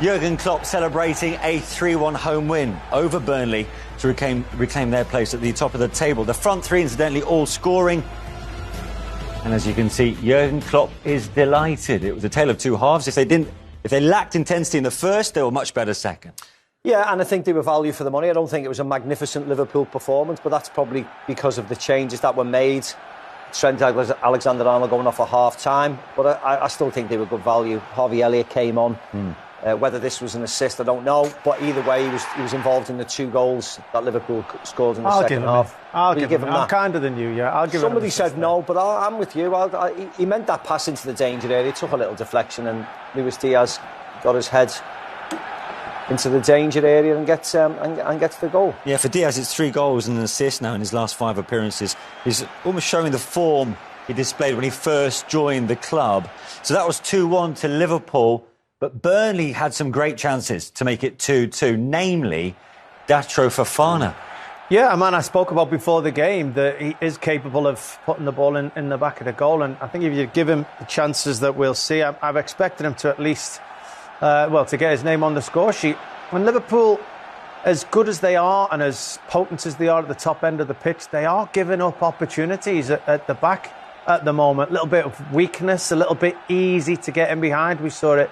Jurgen Klopp celebrating a 3-1 home win over Burnley to reclaim their place at the top of the table. The front three, incidentally, all scoring. And as you can see, Jurgen Klopp is delighted. It was a tale of two halves. If they lacked intensity in the first, they were much better second. Yeah, and I think they were value for the money. I don't think it was a magnificent Liverpool performance, but that's probably because of the changes that were made. Trent Alexander-Arnold going off at half-time, but I still think they were good value. Harvey Elliott came on. Whether this was an assist, I don't know. But either way, he was involved in the 2 goals that Liverpool scored in the second half. I'll give him that. I'm kinder than you, yeah. I'll give Somebody said no, but I'm with you. He meant that pass into the danger area. He took a little deflection, and Luis Diaz got his head into the danger area and gets the goal. Yeah, for Diaz, it's 3 goals and an assist now in his last 5 appearances. He's almost showing the form he displayed when he first joined the club. So that was 2-1 to Liverpool. But Burnley had some great chances to make it 2-2, namely Datro Fofana. Yeah, a man I spoke about before the game, that he is capable of putting the ball in the back of the goal. And I think if you give him the chances that we'll see, I've expected him to at least, to get his name on the score sheet. When Liverpool, as good as they are and as potent as they are at the top end of the pitch, they are giving up opportunities at the back at the moment. A little bit of weakness, a little bit easy to get in behind. We saw it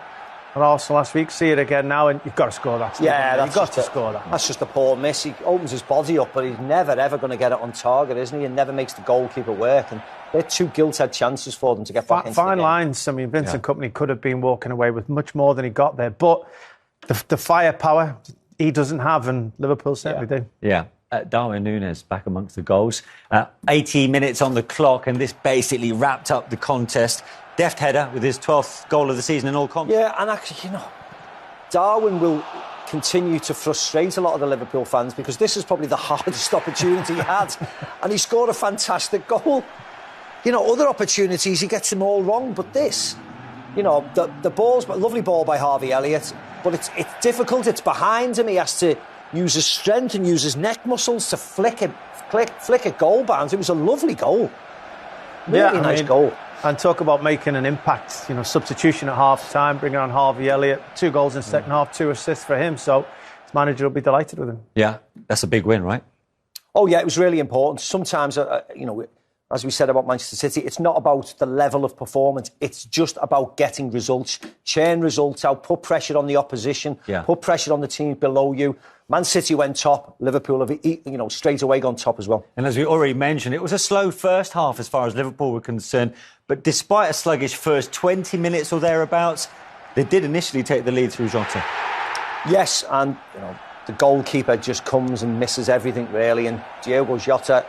at Arsenal last week, see it again now, and you've got to score that. Yeah, you've got to score that. That's just a poor miss. He opens his body up, but he's never, ever going to get it on target, isn't he? And never makes the goalkeeper work. And they're 2 gilt-edged chances for them to get back into the game. Fine lines. I mean, Vincent Kompany could have been walking away with much more than he got there. But the firepower he doesn't have, and Liverpool certainly do. Yeah. Darwin Núñez back amongst the goals. 80 minutes on the clock, and this basically wrapped up the contest. Deft header with his 12th goal of the season in all comps. Yeah, and actually, Darwin will continue to frustrate a lot of the Liverpool fans because this is probably the hardest opportunity he had. And he scored a fantastic goal. Other opportunities, he gets them all wrong. But this, the ball's a lovely ball by Harvey Elliott, but it's difficult. It's behind him. He has to use his strength and use his neck muscles to flick a goal bounce. It was a lovely goal. Really nice goal. And talk about making an impact. Substitution at half-time, bringing on Harvey Elliott. 2 goals in second half, 2 assists for him. So his manager will be delighted with him. Yeah, that's a big win, right? Oh, yeah, it was really important. Sometimes, as we said about Manchester City, it's not about the level of performance. It's just about getting results. Churn results out, put pressure on the opposition, put pressure on the teams below you. Man City went top. Liverpool have, straight away gone top as well. And as we already mentioned, it was a slow first half as far as Liverpool were concerned. But despite a sluggish first 20 minutes or thereabouts, they did initially take the lead through Jota. Yes, and the goalkeeper just comes and misses everything really. And Diogo Jota,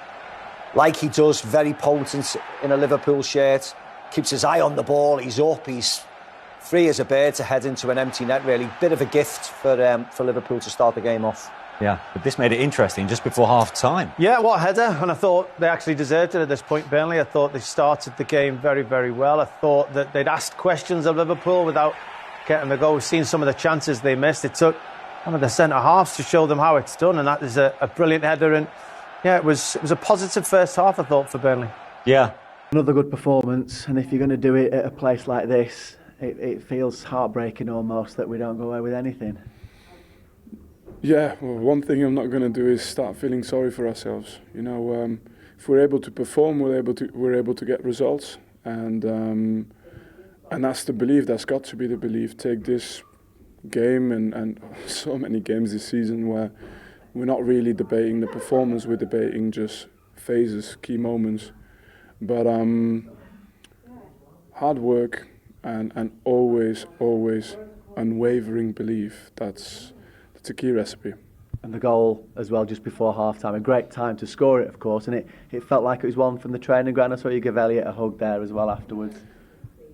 like he does, very potent in a Liverpool shirt, keeps his eye on the ball. He's up. He's free as a bird to head into an empty net, really. Bit of a gift for Liverpool to start the game off. Yeah, but this made it interesting just before half-time. Yeah, what a header. And I thought they actually deserved it at this point, Burnley. I thought they started the game very, very well. I thought that they'd asked questions of Liverpool without getting the goal. We've seen some of the chances they missed. It took one of the centre-halves to show them how it's done, and that is a brilliant header. And, yeah, it was a positive first half, I thought, for Burnley. Yeah. Another good performance, and if you're going to do it at a place like this, it feels heartbreaking almost that we don't go away with anything. Yeah, well, one thing I'm not going to do is start feeling sorry for ourselves. If we're able to perform, we're able to get results, and that's the belief. That's got to be the belief. Take this game and so many games this season where we're not really debating the performance. We're debating just phases, key moments, but hard work and always unwavering belief. That's a key recipe. And the goal as well just before half-time, a great time to score it, of course, and it felt like it was one from the training ground. I saw you give Elliott a hug there as well afterwards.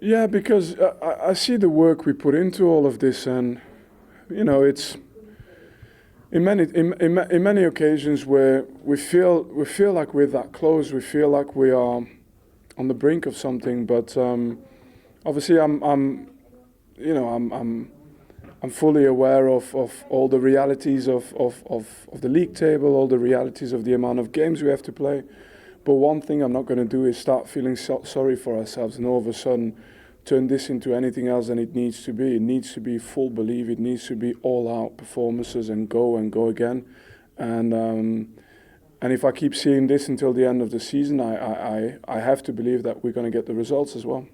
Yeah, because I see the work we put into all of this, and it's in many occasions where we feel like we're that close, we feel like we are on the brink of something, but obviously I'm fully aware of all the realities of the league table, all the realities of the amount of games we have to play. But one thing I'm not going to do is start feeling sorry for ourselves and all of a sudden turn this into anything else than it needs to be. It needs to be full belief. It needs to be all-out performances and go again. And if I keep seeing this until the end of the season, I have to believe that we're going to get the results as well.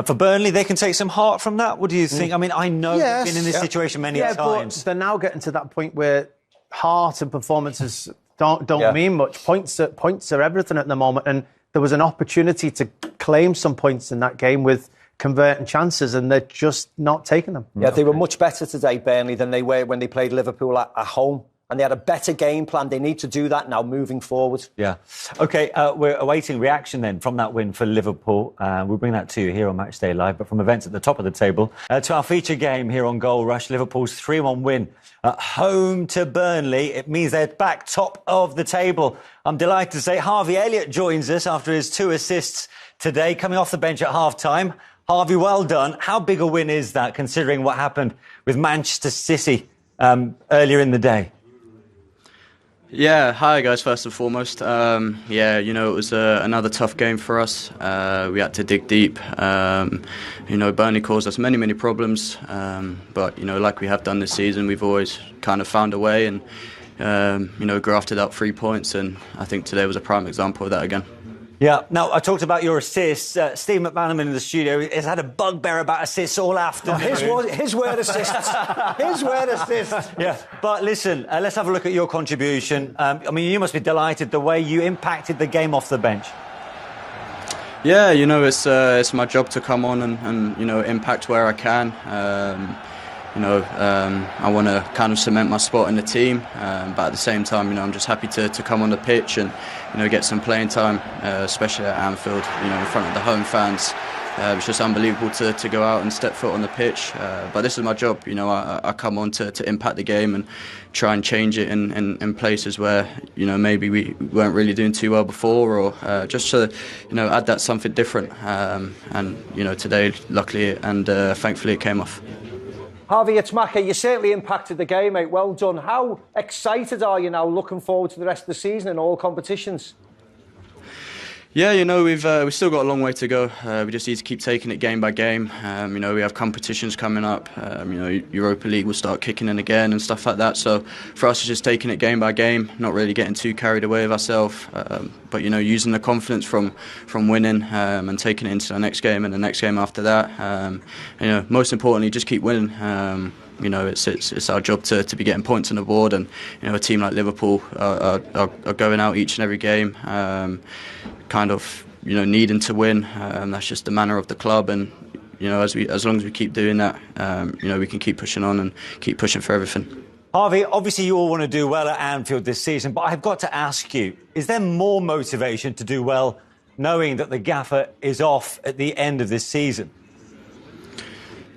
For Burnley, they can take some heart from that. What do you think? I mean, I know they've been in this situation many times. But they're now getting to that point where heart and performances don't mean much. Points are everything at the moment, and there was an opportunity to claim some points in that game with converting chances, and they're just not taking them. Yeah, they were much better today, Burnley, than they were when they played Liverpool at home. And they had a better game plan. They need to do that now moving forward. Yeah. OK, we're awaiting reaction then from that win for Liverpool. We'll bring that to you here on Matchday Live. But from events at the top of the table to our feature game here on Goal Rush, Liverpool's 3-1 win at home to Burnley. It means they're back top of the table. I'm delighted to say Harvey Elliott joins us after his 2 assists today, coming off the bench at half-time. Harvey, well done. How big a win is that, considering what happened with Manchester City earlier in the day? Yeah, hi guys, first and foremost. Yeah, you know, it was another tough game for us. We had to dig deep. You know, Burnley caused us many problems. But, you know, like we have done this season, we've always kind of found a way and, you know, grafted out 3 points. And I think today was a prime example of that again. Yeah. Now, I talked about your assists. Steve McManaman in the studio has had a bugbear about assists all afternoon. His word assists. His word assists. Yeah. But listen, let's have a look at your contribution. I mean, you must be delighted the way you impacted the game off the bench. Yeah, you know, it's my job to come on and you know, impact where I can. You know, I want to kind of cement my spot in the team, but at the same time, you know, I'm just happy to come on the pitch and, you know, get some playing time, especially at Anfield, you know, in front of the home fans. It's just unbelievable to go out and step foot on the pitch. But this is my job, you know, I come on to impact the game and try and change it in places where, you know, maybe we weren't really doing too well before, or just to, you know, add that something different. And, you know, today, luckily and thankfully it came off. Harvey, it's Macca. You certainly impacted the game, mate. Well done. How excited are you now looking forward to the rest of the season in all competitions? Yeah, you know, we've still got a long way to go. We just need to keep taking it game by game. You know, we have competitions coming up. You know, Europa League will start kicking in again and stuff like that. So for us, it's just taking it game by game, not really getting too carried away with ourselves. But, you know, using the confidence from winning and taking it into the next game and the next game after that. You know, most importantly, just keep winning. You know, it's our job to be getting points on the board, and, you know, a team like Liverpool are going out each and every game, kind of, you know, needing to win. That's just the manner of the club, and, you know, as long as we keep doing that, you know, we can keep pushing on and keep pushing for everything. Harvey, obviously you all want to do well at Anfield this season, but I've got to ask you, is there more motivation to do well knowing that the gaffer is off at the end of this season?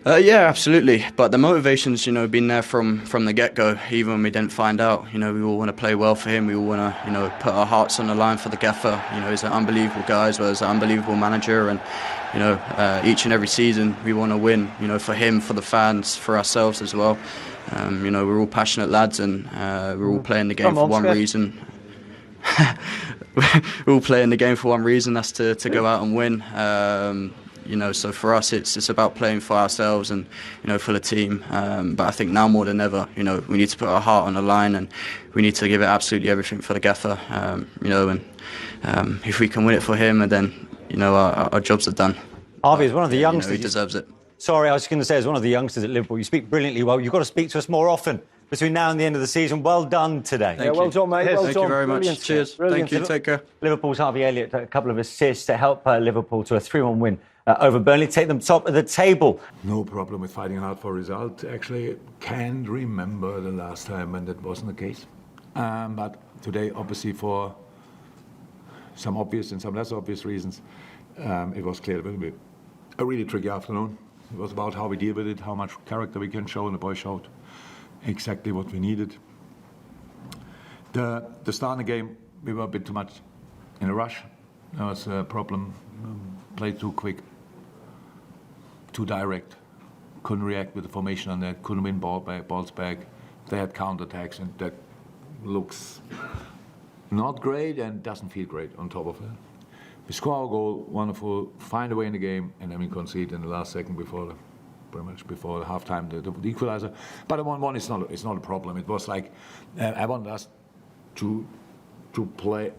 Yeah, absolutely. But the motivation's, you know, been there from the get-go, even when we didn't find out. You know, we all want to play well for him. We all want to, you know, put our hearts on the line for the gaffer. You know, he's an unbelievable guy as well as an unbelievable manager. And, you know, each and every season we want to win, you know, for him, for the fans, for ourselves as well. You know, we're all passionate lads, and we're all playing the game for one reason. We're all playing the game for one reason, that's to go out and win. You know, so for us, it's about playing for ourselves and, you know, for the team. But I think now more than ever, you know, we need to put our heart on the line, and we need to give it absolutely everything for the gaffer. You know, and if we can win it for him, and then, you know, our jobs are done. Harvey is one of the youngsters. You know, he deserves it. Sorry, I was going to say, as one of the youngsters at Liverpool, you speak brilliantly well. You've got to speak to us more often between now and the end of the season. Well done today. Yeah, well done, mate. Well Thank done. you very much. Brilliant. Cheers. Brilliant. Thank you. Take care. Liverpool's Harvey Elliott, a couple of assists to help Liverpool to a 3-1 win over Burnley, take them top of the table. No problem with fighting hard for a result. Actually, can't remember the last time when that wasn't the case. But today, obviously, for some obvious and some less obvious reasons, it was clear it will be a really tricky afternoon. It was about how we deal with it, how much character we can show, and the boys showed exactly what we needed. The start of the game, we were a bit too much in a rush. That was a problem. Played too quick, too direct. Couldn't react with the formation on that. Couldn't win balls back. They had counterattacks, and that looks not great and doesn't feel great on top of it. We score our goal, wonderful, find a way in the game, and then we concede in the last second pretty much before the halftime, the equalizer. But the 1-1 is not a problem. It was like I wanted us to play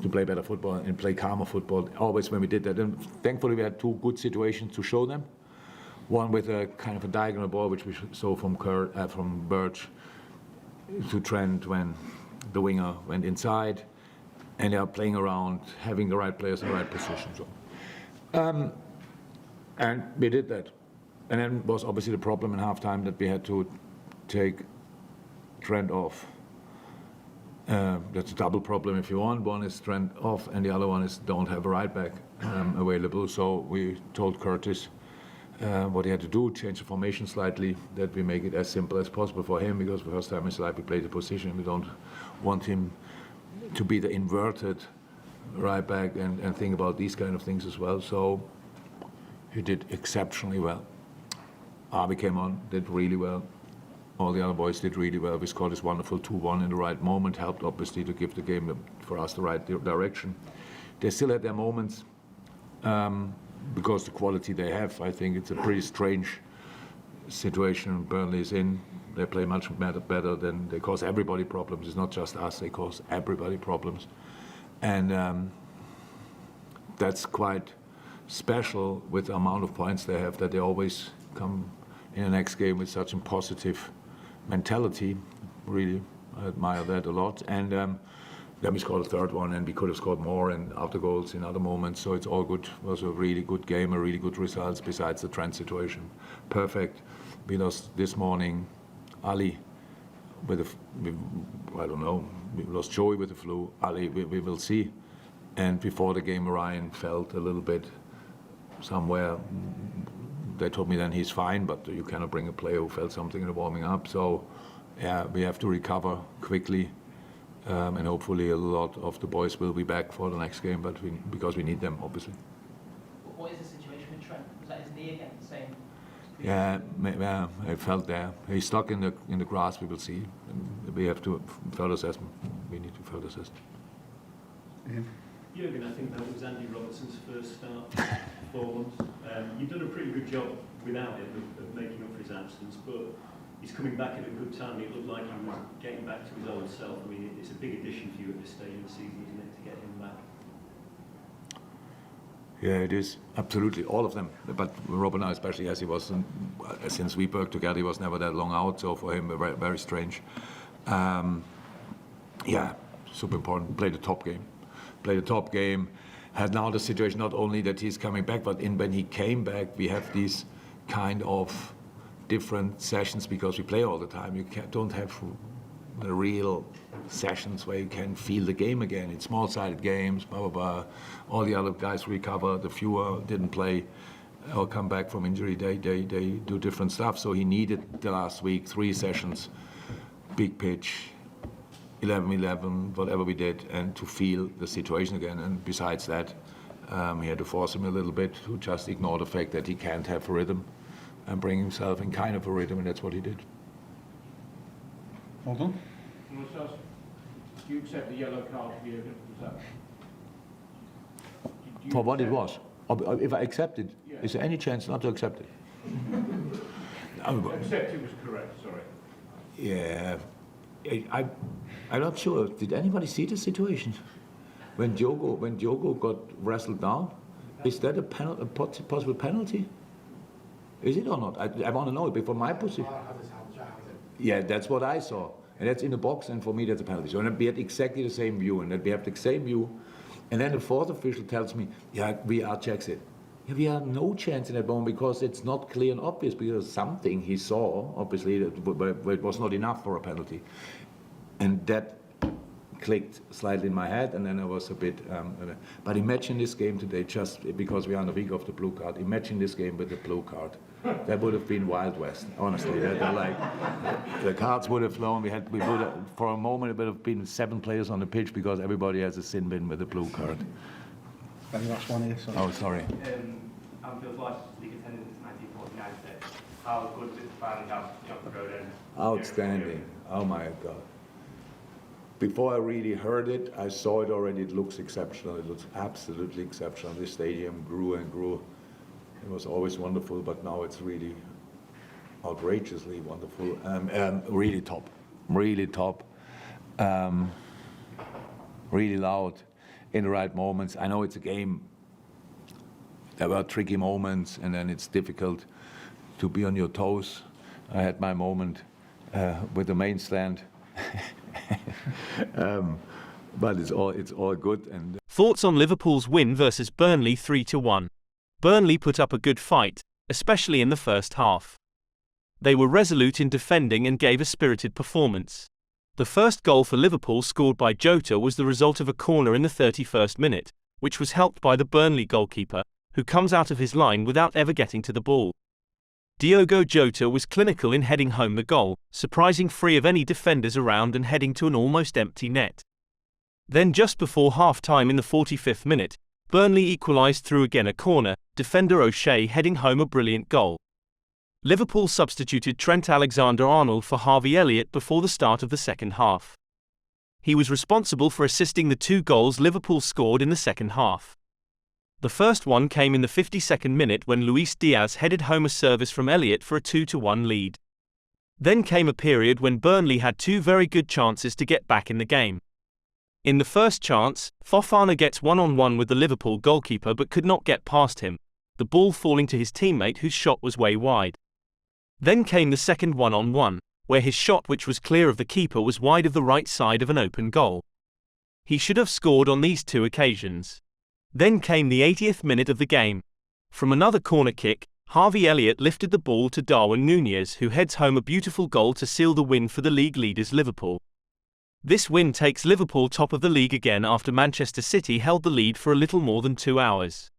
better football and play calmer football. Always when we did that, and thankfully we had two good situations to show them. One with a kind of a diagonal ball, which we saw from Birch to Trent when the winger went inside, and they are playing around, having the right players in the right position. So, and we did that. And then was obviously the problem in halftime that we had to take Trent off. That's a double problem if you want. One is Trent off, and the other one is don't have a right back available. So we told Curtis what he had to do, change the formation slightly, that we make it as simple as possible for him, because the first time in his life we played the position. We don't want him to be the inverted right back and think about these kind of things as well. So he did exceptionally well. Arby came on, did really well. All the other boys did really well. We scored this wonderful 2-1 in the right moment, helped obviously to give the game for us the right direction. They still had their moments because the quality they have. I think it's a pretty strange situation Burnley is in. They play much better than they cause everybody problems. It's not just us, they cause everybody problems. And that's quite special with the amount of points they have, that they always come in the next game with such a positive mentality. Really, I admire that a lot. And then we scored a third one, and we could have scored more and after goals in other moments. So it's all good. It was a really good game, a really good results besides the Trent situation. Perfect. We lost this morning Ali I don't know, we lost Joey with the flu. Ali, we will see. And before the game, Ryan felt a little bit somewhere. They told me then he's fine, but you cannot bring a player who felt something in the warming up. So, yeah, we have to recover quickly, and hopefully a lot of the boys will be back for the next game. But because we need them, obviously. What is the situation with Trent? Was that his knee again? The same. Yeah, I felt there. He's stuck in the grass. We will see. We have to further assessment. We need to further assess. Jürgen, I think that was Andy Robertson's first start for 4 months. You've done a pretty good job without him of making up for his absence, but he's coming back at a good time. It looked like he was getting back to his old self. I mean, it's a big addition for you at this stage of the season, isn't it, to get him back? Yeah, it is. Absolutely, all of them. But Rob and I especially, as he was, since we worked together, he was never that long out, so for him, very, very strange. Yeah, super important. Play the top game. Had now the situation not only that he's coming back, but when he came back, we have these kind of different sessions because we play all the time. You don't have the real sessions where you can feel the game again. It's small-sided games, blah, blah, blah. All the other guys recover. The fewer didn't play or come back from injury. They do different stuff. So he needed the last week 3 sessions, big pitch, 11-11, whatever we did, and to feel the situation again. And besides that, we had to force him a little bit to just ignore the fact that he can't have a rhythm and bring himself in kind of a rhythm, and that's what he did. Hold on. Do you accept the yellow card for Jürgen? For what it was. If I accept it, is there any chance not to accept it? Accept it was correct, sorry. Yeah. I'm not sure. Did anybody see the situation? When Diogo got wrestled down, is that a possible penalty? Is it or not? I want to know it before my position. Yeah, that's what I saw. And that's in the box, and for me that's a penalty. So we had exactly the same view, and that we have the same view. And then the fourth official tells me, yeah, VR checks it. Yeah, we have no chance in that moment because it's not clear and obvious, because something he saw, obviously, but it was not enough for a penalty. And that clicked slightly in my head, and then I was a bit... but imagine this game today, just because we are on the week of the blue card, imagine this game with the blue card. That would have been Wild West, honestly. The cards would have flown. We would have, for a moment, it would have been 7 players on the pitch because everybody has a sin bin with a blue card. And the last one here, sorry. Oh, sorry. Anfield's last league attendance in 1949 today. How good was it to finally have John Roden? Outstanding. Oh my God. before I really heard it, I saw it already. It looks exceptional. It looks absolutely exceptional. This stadium grew and grew. It was always wonderful, but now it's really outrageously wonderful. Really top, really top. Really loud in the right moments. I know it's a game. There were tricky moments, and then it's difficult to be on your toes. I had my moment with the main stand. But it's all good. And thoughts on Liverpool's win versus Burnley 3-1. Burnley put up a good fight, especially in the first half. They were resolute in defending and gave a spirited performance. The first goal for Liverpool, scored by Jota, was the result of a corner in the 31st minute, which was helped by the Burnley goalkeeper, who comes out of his line without ever getting to the ball. Diogo Jota was clinical in heading home the goal, surprising free of any defenders around and heading to an almost empty net. Then just before half-time in the 45th minute, Burnley equalised through again a corner, defender O'Shea heading home a brilliant goal. Liverpool substituted Trent Alexander-Arnold for Harvey Elliott before the start of the second half. He was responsible for assisting the 2 goals Liverpool scored in the second half. The first one came in the 52nd minute when Luis Diaz headed home a service from Elliott for a 2-1 lead. Then came a period when Burnley had 2 very good chances to get back in the game. In the first chance, Fofana gets one-on-one with the Liverpool goalkeeper but could not get past him, the ball falling to his teammate whose shot was way wide. Then came the second one-on-one, where his shot, which was clear of the keeper, was wide of the right side of an open goal. He should have scored on these 2 occasions. Then came the 80th minute of the game. From another corner kick, Harvey Elliott lifted the ball to Darwin Núñez, who heads home a beautiful goal to seal the win for the league leaders Liverpool. This win takes Liverpool top of the league again after Manchester City held the lead for a little more than 2 hours.